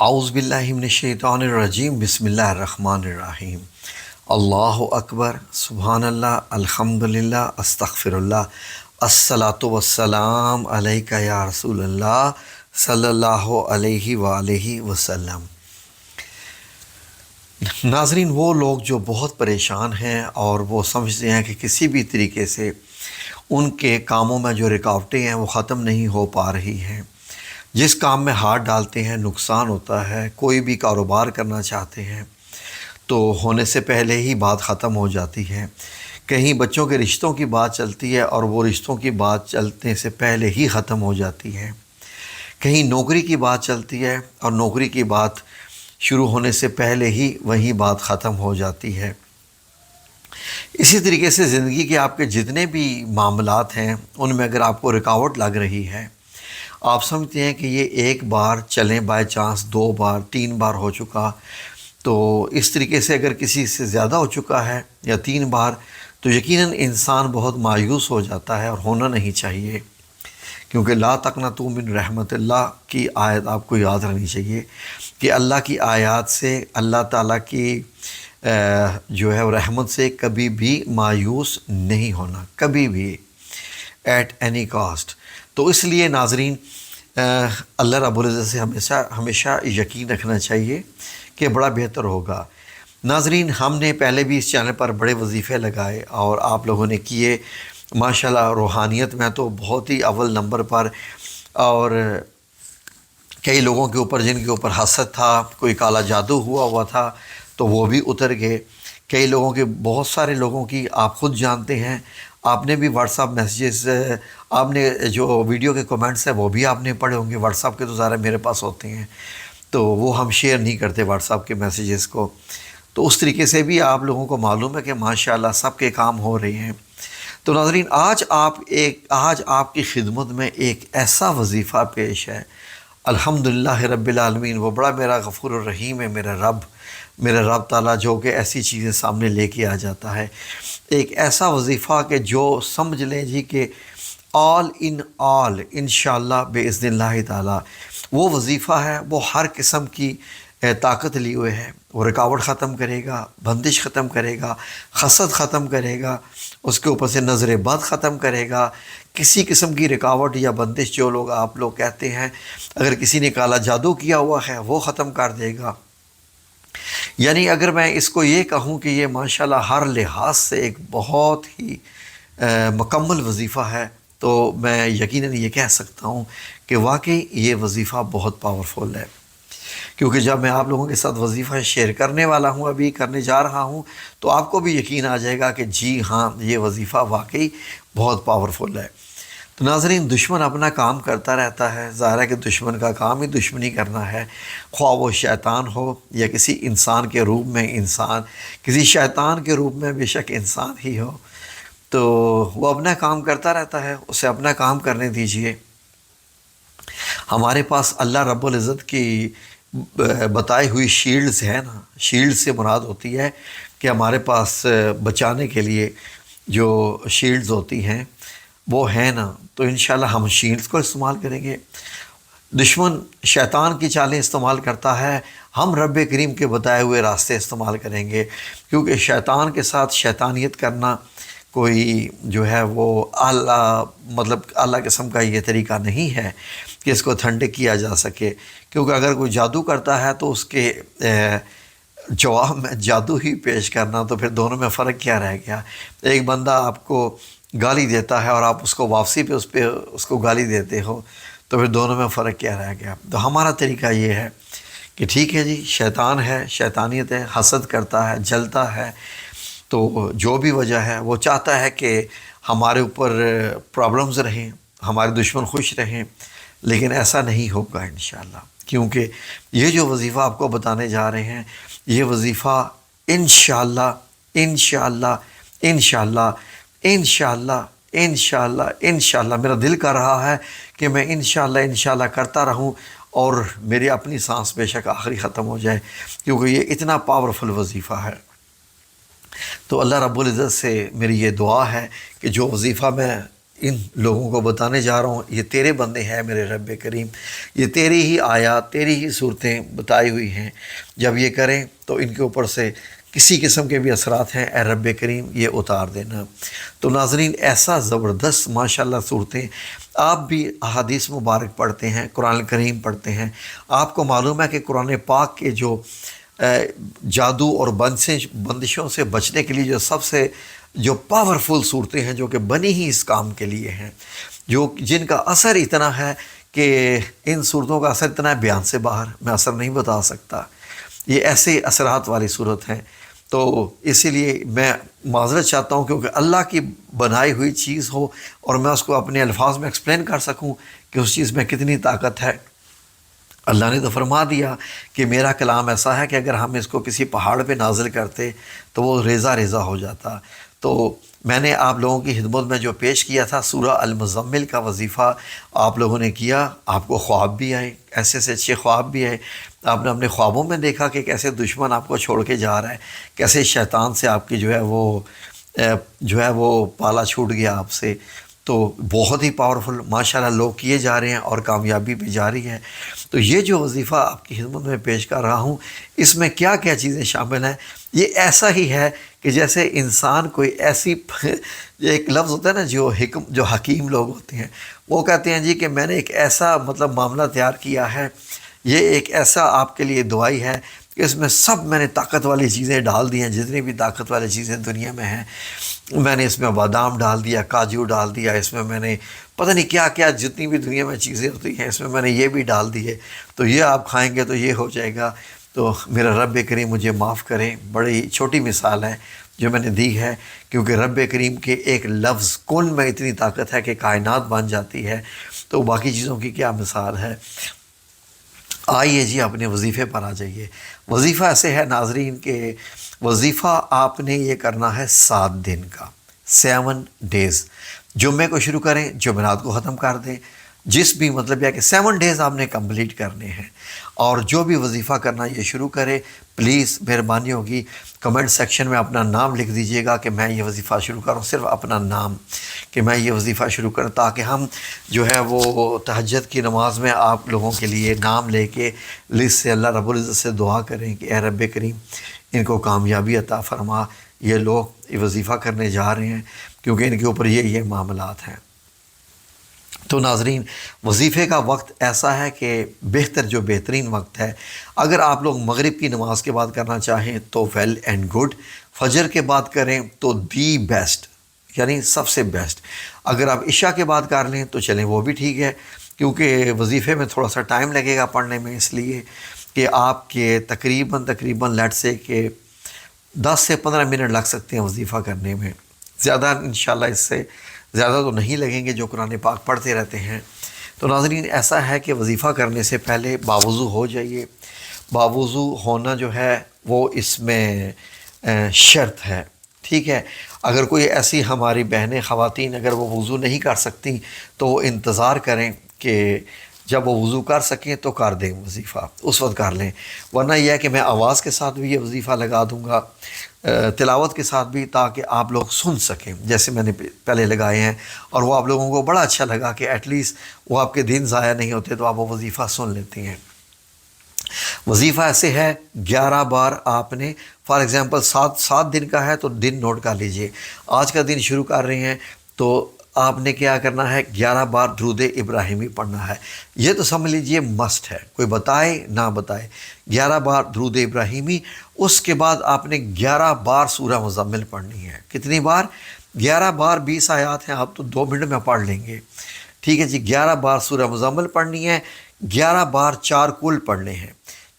اعوذ باللہ من الشیطان الرجیم، بسم اللہ الرحمن الرحیم۔ اللہ اکبر، سبحان اللہ، الحمد للہ، استغفر اللہ، الصلاۃ والسلام علیک یا رسول اللہ صلی اللہ علیہ وآلہ وسلم۔ ناظرین، وہ لوگ جو بہت پریشان ہیں اور وہ سمجھتے ہیں کہ کسی بھی طریقے سے ان کے کاموں میں جو رکاوٹیں ہیں وہ ختم نہیں ہو پا رہی ہیں، جس کام میں ہاتھ ڈالتے ہیں نقصان ہوتا ہے، کوئی بھی کاروبار کرنا چاہتے ہیں تو ہونے سے پہلے ہی بات ختم ہو جاتی ہے، کہیں بچوں کے رشتوں کی بات چلتی ہے اور وہ رشتوں کی بات چلنے سے پہلے ہی ختم ہو جاتی ہے، کہیں نوکری کی بات چلتی ہے اور نوکری کی بات شروع ہونے سے پہلے ہی وہی بات ختم ہو جاتی ہے۔ اسی طریقے سے زندگی کے آپ کے جتنے بھی معاملات ہیں ان میں اگر آپ کو رکاوٹ لگ رہی ہے، آپ سمجھتے ہیں کہ یہ ایک بار چلیں، بائی چانس 2 بار 3 بار ہو چکا، تو اس طریقے سے اگر کسی سے زیادہ ہو چکا ہے یا 3 بار، تو یقیناً انسان بہت مایوس ہو جاتا ہے اور ہونا نہیں چاہیے، کیونکہ لا تقنطوا من رحمت اللہ کی آیت آپ کو یاد رہنی چاہیے کہ اللہ کی آیات سے، اللہ تعالیٰ کی جو ہے رحمت سے کبھی بھی مایوس نہیں ہونا، کبھی بھی، ایٹ اینی کاسٹ۔ تو اس لیے ناظرین، اللہ رب العزت سے ہمیشہ یقین رکھنا چاہیے کہ بڑا بہتر ہوگا۔ ناظرین، ہم نے پہلے بھی اس چینل پر بڑے وظیفے لگائے اور آپ لوگوں نے کیے، ماشاءاللہ روحانیت میں تو بہت ہی اول نمبر پر، اور کئی لوگوں کے اوپر جن کے اوپر حسد تھا، کوئی کالا جادو ہوا تھا تو وہ بھی اتر گئے، کئی لوگوں کے، بہت سارے لوگوں کی آپ خود جانتے ہیں، آپ نے بھی واٹس ایپ میسیجز، آپ نے جو ویڈیو کے کمنٹس ہیں وہ بھی آپ نے پڑھے ہوں گے، واٹس ایپ کے تو ظاہر میرے پاس ہوتے ہیں تو وہ ہم شیئر نہیں کرتے واٹس ایپ کے میسیجز کو، تو اس طریقے سے بھی آپ لوگوں کو معلوم ہے کہ ماشاءاللہ سب کے کام ہو رہے ہیں۔ تو ناظرین، آج آپ کی خدمت میں ایک ایسا وظیفہ پیش ہے، الحمدللہ رب العالمین، وہ بڑا میرا غفور الرحیم ہے، میرا رب تعالیٰ، جو کہ ایسی چیزیں سامنے لے کے آ جاتا ہے، ایک ایسا وظیفہ کہ جو سمجھ لیں جی کہ آل ان آل انشاءاللہ باذن اللہ تعالیٰ وہ وظیفہ ہے، وہ ہر قسم کی طاقت لیے ہوئے ہے، وہ رکاوٹ ختم کرے گا، بندش ختم کرے گا، حسد ختم کرے گا، اس کے اوپر سے نظر بد ختم کرے گا، کسی قسم کی رکاوٹ یا بندش جو آپ لوگ کہتے ہیں، اگر کسی نے کالا جادو کیا ہوا ہے وہ ختم کر دے گا۔ یعنی اگر میں اس کو یہ کہوں کہ یہ ماشاءاللہ ہر لحاظ سے ایک بہت ہی مکمل وظیفہ ہے، تو میں یقیناً یہ کہہ سکتا ہوں کہ واقعی یہ وظیفہ بہت پاورفل ہے، کیونکہ جب میں آپ لوگوں کے ساتھ وظیفہ شیئر کرنے والا ہوں، ابھی کرنے جا رہا ہوں، تو آپ کو بھی یقین آ جائے گا کہ جی ہاں، یہ وظیفہ واقعی بہت پاورفل ہے۔ تو ناظرین، دشمن اپنا کام کرتا رہتا ہے، ظاہر ہے کہ دشمن کا کام ہی دشمنی کرنا ہے، خواہ وہ شیطان ہو یا کسی انسان کے روپ میں انسان، کسی شیطان کے روپ میں بے شک انسان ہی ہو، تو وہ اپنا کام کرتا رہتا ہے، اسے اپنا کام کرنے دیجئے۔ ہمارے پاس اللہ رب العزت کی بتائی ہوئی شیلڈز ہے نا، شیلڈ سے مراد ہوتی ہے کہ ہمارے پاس بچانے کے لیے جو شیلڈز ہوتی ہیں وہ ہیں نا، تو انشاءاللہ ہم شیلڈز کو استعمال کریں گے۔ دشمن شیطان کی چالیں استعمال کرتا ہے، ہم رب کریم کے بتائے ہوئے راستے استعمال کریں گے، کیونکہ شیطان کے ساتھ شیطانیت کرنا کوئی جو ہے وہ اعلیٰ قسم کا یہ طریقہ نہیں ہے کہ اس کو ٹھنڈے کیا جا سکے، کیونکہ اگر کوئی جادو کرتا ہے تو اس کے جواب میں جادو ہی پیش کرنا، تو پھر دونوں میں فرق کیا رہ گیا؟ ایک بندہ آپ کو گالی دیتا ہے اور آپ اس کو واپسی پہ اس کو گالی دیتے ہو، تو پھر دونوں میں فرق کیا رہ گیا؟ تو ہمارا طریقہ یہ ہے کہ ٹھیک ہے جی، شیطان ہے، شیطانیت ہے، حسد کرتا ہے، جلتا ہے، تو جو بھی وجہ ہے وہ چاہتا ہے کہ ہمارے اوپر پرابلمز رہیں، ہمارے دشمن خوش رہیں، لیکن ایسا نہیں ہوگا انشاءاللہ، کیونکہ یہ جو وظیفہ آپ کو بتانے جا رہے ہیں، یہ وظیفہ انشاءاللہ انشاءاللہ انشاءاللہ انشاءاللہ انشاءاللہ انشاءاللہ میرا دل کر رہا ہے کہ میں انشاءاللہ کرتا رہوں اور میری اپنی سانس بے شک آخری ختم ہو جائے، کیونکہ یہ اتنا پاورفل وظیفہ ہے۔ تو اللہ رب العزت سے میری یہ دعا ہے کہ جو وظیفہ میں ان لوگوں کو بتانے جا رہا ہوں یہ تیرے بندے ہیں میرے رب کریم، یہ تیری ہی آیات تیری ہی صورتیں بتائی ہوئی ہیں، جب یہ کریں تو ان کے اوپر سے کسی قسم کے بھی اثرات ہیں اے رب کریم یہ اتار دینا۔ تو ناظرین ایسا زبردست ماشاءاللہ صورتیں، آپ بھی احادیث مبارک پڑھتے ہیں، قرآن کریم پڑھتے ہیں، آپ کو معلوم ہے کہ قرآن پاک کے جو جادو اور بندشوں سے بچنے کے لیے جو سب سے جو پاورفل صورتیں ہیں جو کہ بنی ہی اس کام کے لیے ہیں، جن کا اثر اتنا ہے کہ ان صورتوں کا اثر اتنا ہے بیان سے باہر، میں اثر نہیں بتا سکتا، یہ ایسے اثرات والی صورت ہیں۔ تو اسی لیے میں معذرت چاہتا ہوں کیونکہ اللہ کی بنائی ہوئی چیز ہو اور میں اس کو اپنے الفاظ میں ایکسپلین کر سکوں کہ اس چیز میں کتنی طاقت ہے۔ اللہ نے تو فرما دیا کہ میرا کلام ایسا ہے کہ اگر ہم اس کو کسی پہاڑ پہ نازل کرتے تو وہ ریزہ ریزہ ہو جاتا۔ تو میں نے آپ لوگوں کی خدمت میں جو پیش کیا تھا سورہ المزمل کا وظیفہ آپ لوگوں نے کیا، آپ کو خواب بھی آئے، ایسے سے اچھے خواب بھی آئے، آپ نے اپنے خوابوں میں دیکھا کہ کیسے دشمن آپ کو چھوڑ کے جا رہا ہے، کیسے شیطان سے آپ کی جو ہے وہ پالا چھوٹ گیا آپ سے۔ تو بہت ہی پاورفل ماشاءاللہ لوگ کیے جا رہے ہیں اور کامیابی بھی جاری ہے۔ تو یہ جو وظیفہ آپ کی خدمت میں پیش کر رہا ہوں اس میں کیا کیا چیزیں شامل ہیں، یہ ایسا ہی ہے کہ جیسے انسان کوئی ایسی ایک لفظ ہوتا ہے نا جو حکیم لوگ ہوتے ہیں وہ کہتے ہیں جی کہ میں نے ایک ایسا معاملہ تیار کیا ہے، یہ ایک ایسا آپ کے لیے دوائی ہے کہ اس میں سب میں نے طاقت والی چیزیں ڈال دی ہیں، جتنی بھی طاقت والی چیزیں دنیا میں ہیں میں نے اس میں بادام ڈال دیا، کاجو ڈال دیا، اس میں نے پتہ نہیں کیا کیا جتنی بھی دنیا میں چیزیں ہوتی ہیں اس میں نے یہ بھی ڈال دیے، تو یہ آپ کھائیں گے تو یہ ہو جائے گا۔ تو میرا رب کریم مجھے معاف کریں، بڑی چھوٹی مثال ہے جو میں نے دی ہے، کیونکہ رب کریم کے ایک لفظ کن میں اتنی طاقت ہے کہ کائنات بن جاتی ہے، تو باقی چیزوں کی کیا مثال ہے۔ آئیے جی اپنے وظیفے پر آ جائیے۔ وظیفہ ایسے ہے ناظرین کہ وظیفہ آپ نے یہ کرنا ہے 7 دن کا، 7 ڈیز۔ جمعے کو شروع کریں، جمعرات کو ختم کر دیں، جس بھی یہ کہ 7 ڈیز آپ نے کمپلیٹ کرنے ہیں۔ اور جو بھی وظیفہ کرنا یہ شروع کرے، پلیز مہربانی ہوگی کمنٹ سیکشن میں اپنا نام لکھ دیجئے گا کہ میں یہ وظیفہ شروع کروں، صرف اپنا نام کہ میں یہ وظیفہ شروع کروں، تاکہ ہم جو ہے وہ تہجد کی نماز میں آپ لوگوں کے لیے نام لے کے لسٹ سے اللہ رب العزت سے دعا کریں کہ اے رب کریم ان کو کامیابی عطا فرما، یہ لوگ یہ وظیفہ کرنے جا رہے ہیں کیونکہ ان کے اوپر یہ معاملات ہیں۔ تو ناظرین وظیفے کا وقت ایسا ہے کہ بہترین وقت ہے۔ اگر آپ لوگ مغرب کی نماز کے بعد کرنا چاہیں تو ویل اینڈ گڈ، فجر کے بعد کریں تو دی بیسٹ، یعنی سب سے بیسٹ۔ اگر آپ عشاء کے بعد کر لیں تو چلیں وہ بھی ٹھیک ہے، کیونکہ وظیفے میں تھوڑا سا ٹائم لگے گا پڑھنے میں، اس لیے کہ آپ کے تقریباً لیٹ سے کہ 10 سے 15 منٹ لگ سکتے ہیں وظیفہ کرنے میں، زیادہ انشاءاللہ اس سے زیادہ تو نہیں لگیں گے جو قرآن پاک پڑھتے رہتے ہیں۔ تو ناظرین ایسا ہے کہ وظیفہ کرنے سے پہلے باوضو ہو جائیے۔ باوضو ہونا جو ہے وہ اس میں شرط ہے، ٹھیک ہے۔ اگر کوئی ایسی ہماری بہنیں خواتین اگر وہ وضو نہیں کر سکتی تو وہ انتظار کریں کہ جب وہ وضو کر سکیں تو کر دیں وظیفہ، اس وقت کر لیں، ورنہ یہ ہے کہ میں آواز کے ساتھ بھی یہ وظیفہ لگا دوں گا، تلاوت کے ساتھ بھی، تاکہ آپ لوگ سن سکیں جیسے میں نے پہلے لگائے ہیں، اور وہ آپ لوگوں کو بڑا اچھا لگا کہ ایٹ لیسٹ وہ آپ کے دن ضائع نہیں ہوتے تو آپ وہ وظیفہ سن لیتی ہیں۔ وظیفہ ایسے ہے 11 بار آپ نے فار ایگزامپل 7 دن کا ہے تو دن نوٹ کر لیجئے، آج کا دن شروع کر رہے ہیں تو آپ نے کیا کرنا ہے 11 بار درود ابراہیمی پڑھنا ہے، یہ تو سمجھ لیجئے مسٹ ہے، کوئی بتائے نہ بتائے 11 بار درود ابراہیمی۔ اس کے بعد آپ نے 11 بار سورہ مزمل پڑھنی ہے۔ کتنی بار؟ 11 بار، 20 آیات ہیں، آپ تو 2 منٹ میں پڑھ لیں گے، ٹھیک ہے جی۔ 11 بار سورہ مزمل پڑھنی ہے، 11 بار 4 کل پڑھنے ہیں۔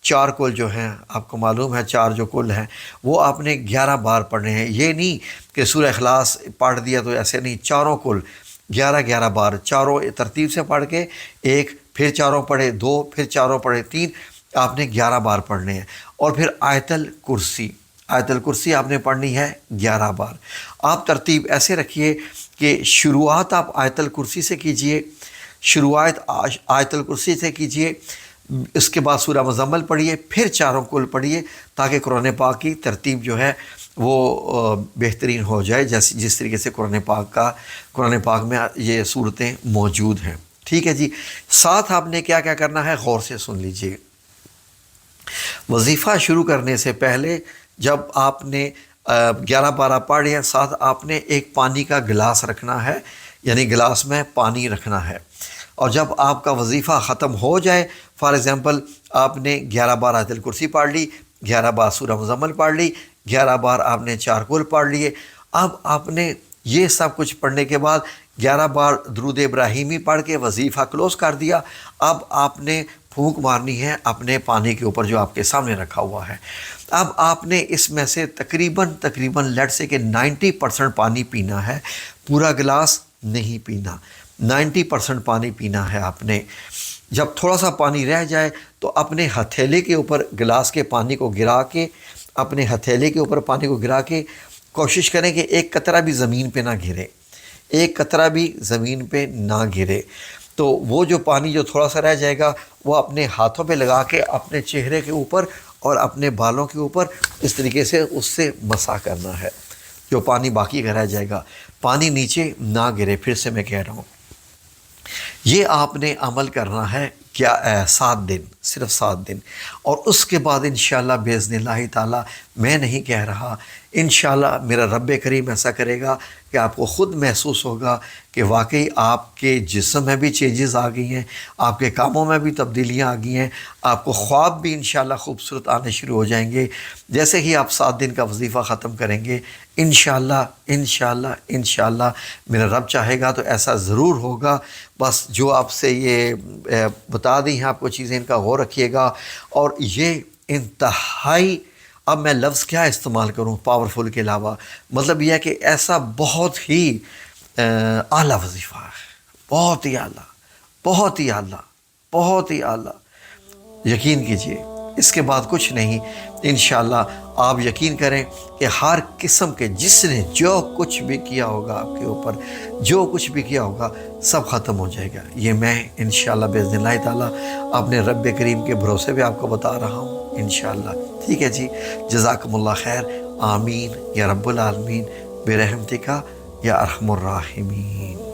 4 کل جو ہیں آپ کو معلوم ہے، 4 جو کل ہیں وہ آپ نے 11 بار پڑھنے ہیں۔ یہ نہیں کہ سورہ اخلاص پڑھ دیا تو ایسے نہیں، چاروں کل 11 بار، چاروں ترتیب سے پڑھ کے 1، پھر چاروں پڑھے 2، پھر چاروں پڑھے 3، آپ نے 11 بار پڑھنے ہیں۔ اور پھر آیت الکرسی آپ نے پڑھنی ہے 11 بار۔ آپ ترتیب ایسے رکھیے کہ شروعات آپ آیت الکرسی سے کیجئے، آیت الکرسی سے کیجئے، اس کے بعد سورہ مزمل پڑھیے، پھر چاروں کل پڑھیے، تاکہ قرآن پاک کی ترتیب جو ہے وہ بہترین ہو جائے، جس طریقے سے قرآن پاک میں یہ صورتیں موجود ہیں۔ ٹھیک ہے جی، ساتھ آپ نے کیا کیا کرنا ہے غور سے سن لیجئے۔ وظیفہ شروع کرنے سے پہلے جب آپ نے 11-12 پڑھ لیا، ساتھ آپ نے ایک پانی کا گلاس رکھنا ہے، یعنی گلاس میں پانی رکھنا ہے، اور جب آپ کا وظیفہ ختم ہو جائے، فار ایگزامپل آپ نے 11 بار آیت الکرسی پڑھ لی، 11 بار سورہ مزمل پڑھ لی، 11 بار آپ نے چارکول پڑھ لیے، اب آپ نے یہ سب کچھ پڑھنے کے بعد 11 بار درود ابراہیمی پڑھ کے وظیفہ کلوز کر دیا۔ اب آپ نے پھونک مارنی ہے اپنے پانی کے اوپر جو آپ کے سامنے رکھا ہوا ہے۔ اب آپ نے اس میں سے تقریباً لیٹ سے کہ 90% پانی پینا ہے، پورا گلاس نہیں پینا، 90% پانی پینا ہے آپ نے۔ جب تھوڑا سا پانی رہ جائے تو اپنے ہتھیلے کے اوپر گلاس کے پانی کو گرا کے، اپنے ہتھیلے کے اوپر پانی کو گرا کے کوشش کریں کہ ایک قطرہ بھی زمین پہ نہ گرے، ایک قطرہ بھی زمین پہ نہ گرے۔ تو وہ جو پانی جو تھوڑا سا رہ جائے گا وہ اپنے ہاتھوں پہ لگا کے اپنے چہرے کے اوپر اور اپنے بالوں کے اوپر اس طریقے سے اس سے مسح کرنا ہے، جو پانی باقی کا رہ جائے گا، پانی نیچے نہ گرے۔ پھر سے میں کہہ رہا ہوں، یہ آپ نے عمل کرنا ہے کیا 7 دن، صرف 7 دن، اور اس کے بعد انشاءاللہ باذن اللہ تعالی، میں نہیں کہہ رہا، انشاءاللہ میرا رب کریم ایسا کرے گا کہ آپ کو خود محسوس ہوگا کہ واقعی آپ کے جسم میں بھی چینجز آ گئی ہیں، آپ کے کاموں میں بھی تبدیلیاں آ گئی ہیں، آپ کو خواب بھی انشاءاللہ خوبصورت آنے شروع ہو جائیں گے جیسے ہی آپ 7 دن کا وظیفہ ختم کریں گے۔ انشاءاللہ میرا رب چاہے گا تو ایسا ضرور ہوگا۔ بس جو آپ سے یہ بتا دی ہیں آپ کو چیزیں، ان کا غور رکھیے گا، اور یہ انتہائی، اب میں لفظ کیا استعمال کروں پاورفل کے علاوہ، مطلب یہ ہے کہ ایسا بہت ہی اعلیٰ وظیفہ ہے، بہت ہی اعلیٰ، بہت ہی اعلیٰ، بہت ہی اعلیٰ۔ یقین کیجئے، اس کے بعد کچھ نہیں۔ انشاءاللہ آپ یقین کریں کہ ہر قسم کے جس نے جو کچھ بھی کیا ہوگا آپ کے اوپر، جو کچھ بھی کیا ہوگا، سب ختم ہو جائے گا۔ یہ میں انشاءاللہ باذن اللہ تعالیٰ اپنے رب کریم کے بھروسے پہ آپ کو بتا رہا ہوں انشاءاللہ۔ ٹھیک ہے جی، جزاکم اللہ خیر، آمین یا رب العالمین، برحمتک یا ارحم الراحمین۔